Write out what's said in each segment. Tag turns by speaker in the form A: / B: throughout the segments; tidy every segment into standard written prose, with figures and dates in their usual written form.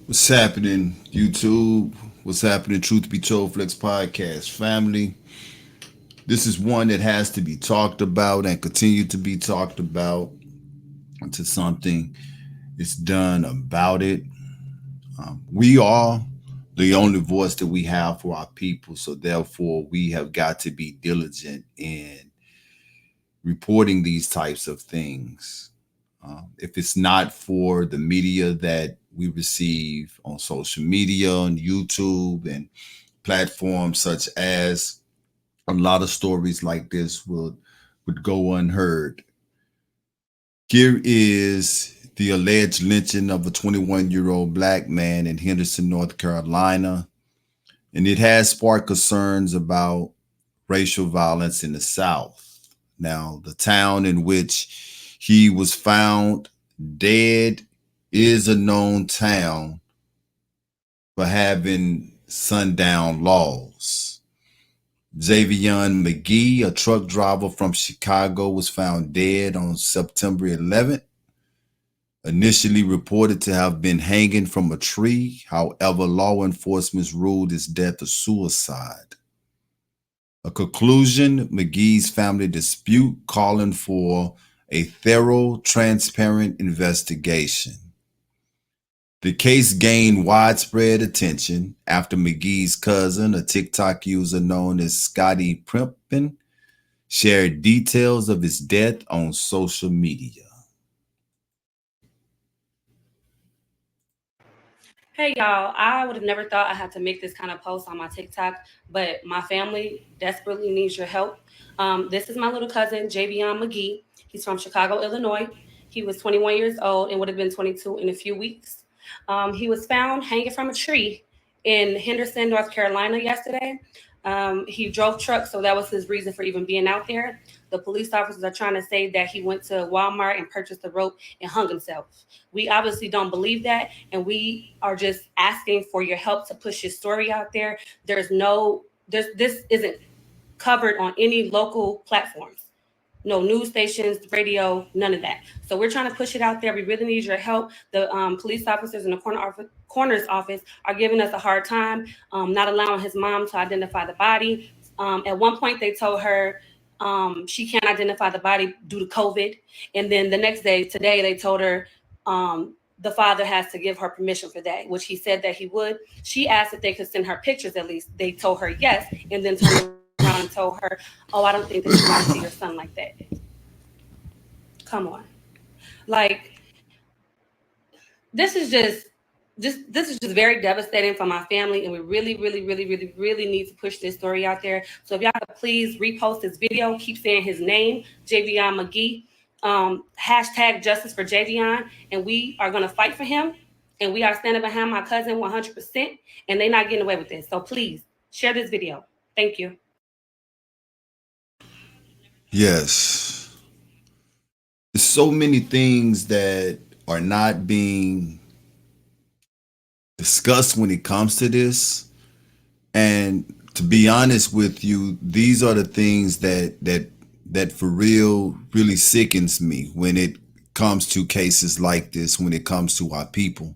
A: What's happening, YouTube? What's happening, Truth Be Told Flex Podcast family? This is one that has to be talked about and continue to be talked about until something is done about it. We are the only voice that we have for our people, so therefore we have got to be diligent in reporting these types of things. If it's not for the media that we receive on social media, on YouTube, and platforms such as, a lot of stories like this would go unheard. Here is the alleged lynching of a 21-year-old black man in Henderson, North Carolina, and it has sparked concerns about racial violence in the South. Now, the town in which he was found dead is a known town for having sundown laws. Javion MacGee, a truck driver from Chicago, was found dead on September 11th. Initially reported to have been hanging from a tree. However, law enforcement ruled his death a suicide. A conclusion, McGee's family dispute calling for a thorough, transparent investigation. The case gained widespread attention after McGee's cousin, a TikTok user known as Scotty Primpin, shared details of his death on social media.
B: Hey y'all, I would have never thought I had to make this kind of post on my TikTok, but my family desperately needs your help. This is my little cousin, Javion McGee. He's from Chicago, Illinois. He was 21 years old and would have been 22 in a few weeks. He was found hanging from a tree in Henderson, North Carolina yesterday. He drove trucks, so that was his reason for even being out there. The police officers are trying to say that he went to Walmart and purchased a rope and hung himself. We obviously don't believe that, and we are just asking for your help to push his story out there. This isn't covered on any local platforms. No news stations, radio, none of that. So we're trying to push it out there. We really need your help. The police officers in the coroner's office are giving us a hard time, not allowing his mom to identify the body. At one point, they told her she can't identify the body due to COVID. And then the next day, today, they told her the father has to give her permission for that, which he said that he would. She asked if they could send her pictures at least. They told her yes, and then turned around and told her, "Oh, I don't think that you want to see your son like that." Come on, like this is just very devastating for my family, and we really need to push this story out there. So if y'all could please repost this video, keep saying his name, Javion McGee, hashtag justice for Javion, and we are gonna fight for him, and we are standing behind my cousin 100%, and they're not getting away with this. So please share this video. Thank you.
A: Yes, there's so many things that are not being discussed when it comes to this. And to be honest with you, these are the things that for real really sickens me when it comes to cases like this, when it comes to our people.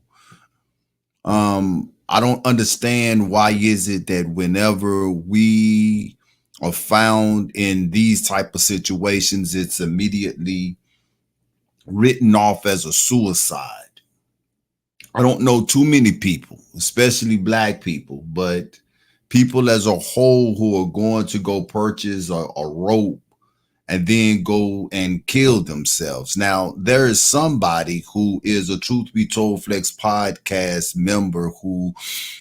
A: I don't understand why is it that whenever we are found in these type of situations, it's immediately written off as a suicide. I don't know too many people, especially black people, but people as a whole who are going to go purchase a rope and then go and kill themselves. Now, there is somebody who is a Truth Be Told Flex podcast member who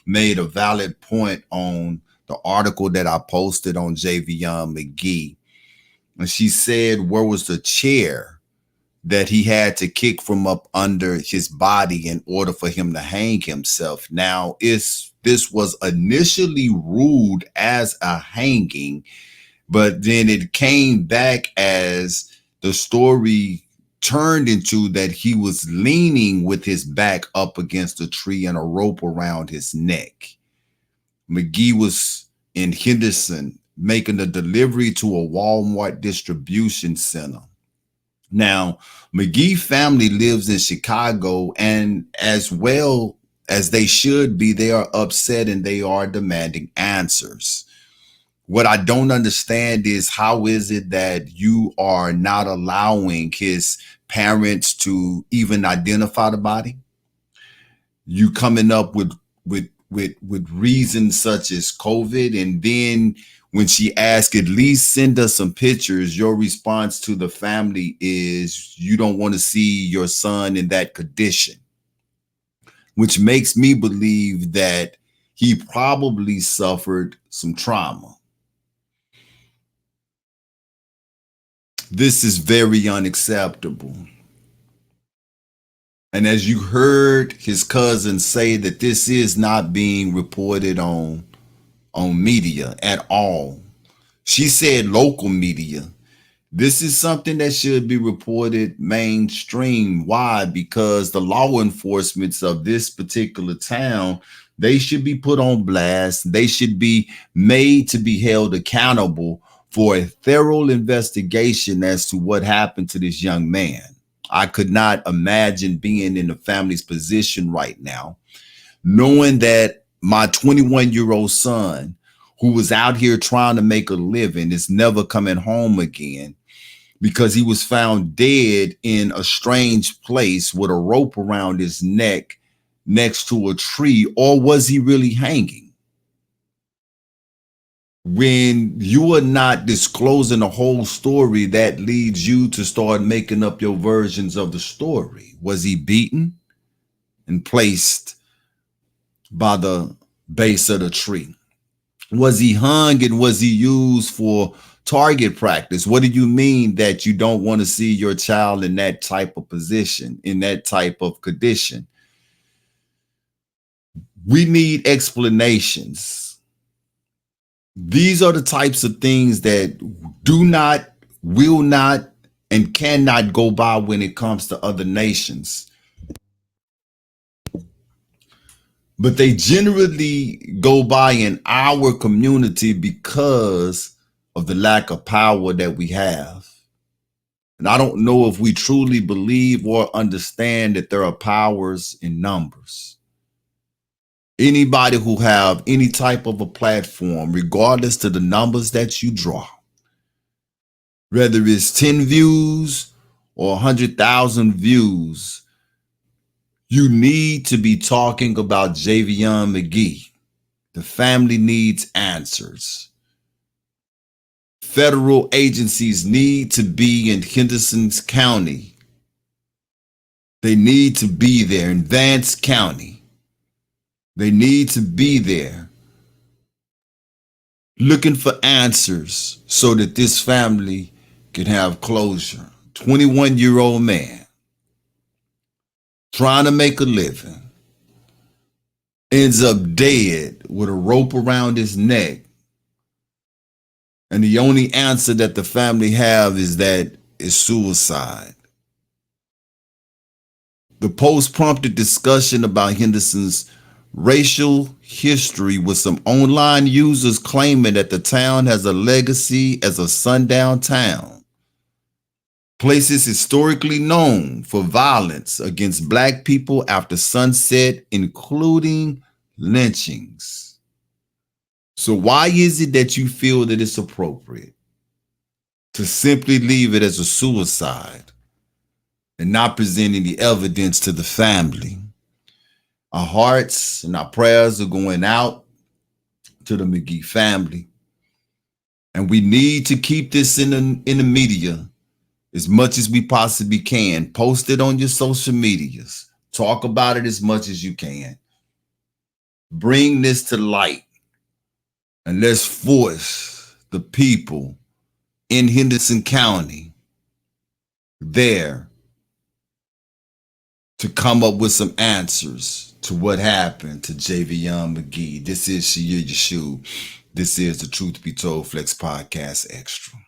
A: made a valid point on the article that I posted on Javion McGee. And she said, where was the chair that he had to kick from up under his body in order for him to hang himself? Now, this was initially ruled as a hanging, but then it came back as the story turned into that he was leaning with his back up against a tree and a rope around his neck. McGee was in Henderson making a delivery to a Walmart distribution center. Now, McGee family lives in Chicago and as well as they should be. They are upset and they are demanding answers. What I don't understand is, how is it that you are not allowing his parents to even identify the body? You coming up with reasons such as COVID, and then when she asked, at least send us some pictures, your response to the family is you don't want to see your son in that condition, which makes me believe that he probably suffered some trauma. This is very unacceptable. And as you heard his cousin say, that this is not being reported on media at all. She said local media. This is something that should be reported mainstream. Why? Because the law enforcement of this particular town, they should be put on blast. They should be made to be held accountable for a thorough investigation as to what happened to this young man. I could not imagine being in the family's position right now, knowing that my 21-year-old son, who was out here trying to make a living, is never coming home again because he was found dead in a strange place with a rope around his neck next to a tree. Or was he really hanging? When you are not disclosing the whole story, that leads you to start making up your versions of the story. Was he beaten and placed by the base of the tree? Was he hung and was he used for target practice? What do you mean that you don't want to see your child in that type of position, in that type of condition? We need explanations. These are the types of things that do not, will not, and cannot go by when it comes to other nations. But they generally go by in our community because of the lack of power that we have. And I don't know if we truly believe or understand that there are powers in numbers. Anybody who have any type of a platform, regardless to the numbers that you draw, whether it's 10 views or 100,000 views, you need to be talking about Javion MacGee. The family needs answers. Federal agencies need to be in Henderson County. They need to be there in Vance County. They need to be there looking for answers so that this family can have closure. 21-year-old man trying to make a living ends up dead with a rope around his neck. And the only answer that the family have is that it's suicide. The post prompted discussion about Henderson's racial history, with some online users claiming that the town has a legacy as a sundown town. Places historically known for violence against Black people after sunset, including lynchings. So why is it that you feel that it's appropriate to simply leave it as a suicide and not present any evidence to the family? Our hearts and our prayers are going out to the MacGee family. And we need to keep this in the media as much as we possibly can. Post it on your social medias. Talk about it as much as you can. Bring this to light. And let's force the people in Henderson County there to come up with some answers to what happened to Javion MacGee. This is Shia Yeshu. This is the Truth Be Told Flex Podcast Extra.